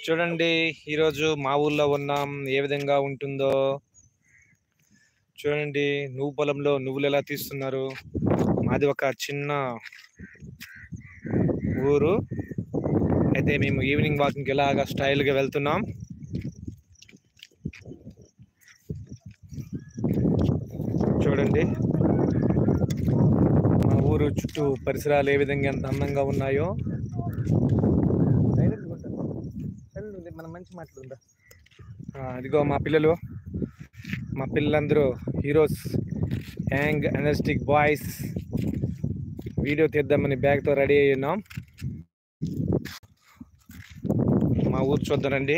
చూడండి, ఈరోజు మా ఊర్లో ఉన్నాం. ఏ విధంగా ఉంటుందో చూడండి. నువ్వు పొలంలో నువ్వులు ఎలా తీస్తున్నారు. మాది ఒక చిన్న ఊరు. అయితే మేము ఈవినింగ్ వాకింగ్ ఇలాగా స్టైల్గా వెళ్తున్నాం. చూడండి, మా ఊరు చుట్టూ పరిసరాలు ఏ విధంగా ఎంత అందంగా ఉన్నాయో. మనం మంచి మాట్లాడుందా. అదిగో మా పిల్లలందరూ heroes, young energetic boys. Video తీద్దామని బ్యాగ్తో రెడీ అయ్యి ఉన్నాం. మా ఊరు చూద్దానండి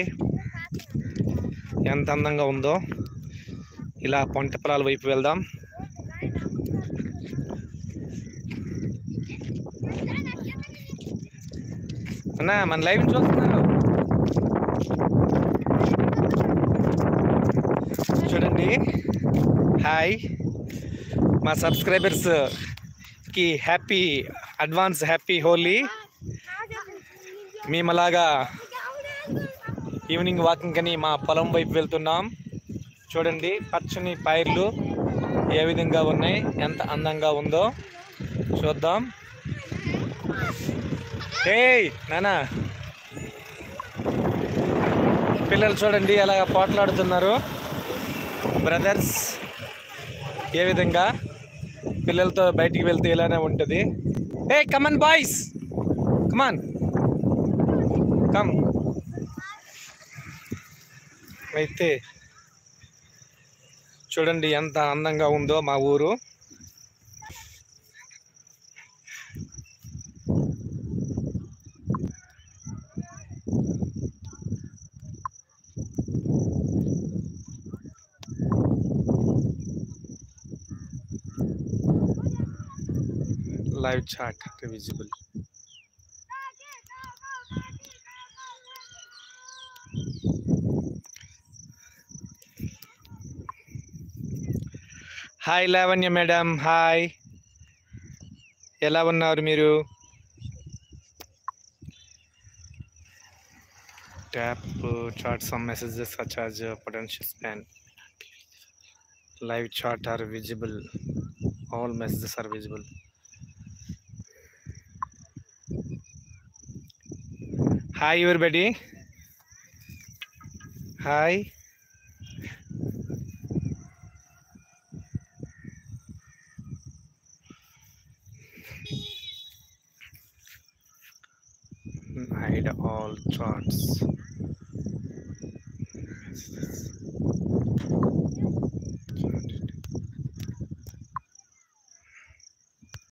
ఎంత అందంగా ఉందో. ఇలా పంట పొలాల వైపు వెళ్దాం. అన్నా, మన లైవ్ చూస్తున్నారు చూడండి. హాయ్ మా సబ్స్క్రైబర్స్ కి అడ్వాన్స్ హ్యాపీ హోలీ. మేమలాగా ఈవినింగ్ వాకింగ్ అని మా పొలం వైపు వెళ్తున్నాం. చూడండి, పచ్చని పైర్లు ఏ విధంగా ఉన్నాయి, ఎంత అందంగా ఉందో చూద్దాం. ఏయ్ నానా, పిల్లలు చూడండి ఎలా పోట్లాడుతున్నారు. బ్రదర్స్ ఏ విధంగా పిల్లలతో బయటికి వెళ్తే ఇలానే ఉంటుంది. ఏ కమన్ బాయ్స్, కమాన్ కమ్. అయితే చూడండి ఎంత అందంగా ఉందో మా ఊరు. Live chat visible. Hi Lavanya madam, hi. ఎలా ఉన్నారు మీరు? Tap chat some messages such as potential spam. Live chat are visible. All messages are visible. Hi everybody. Hi. Hide all chats.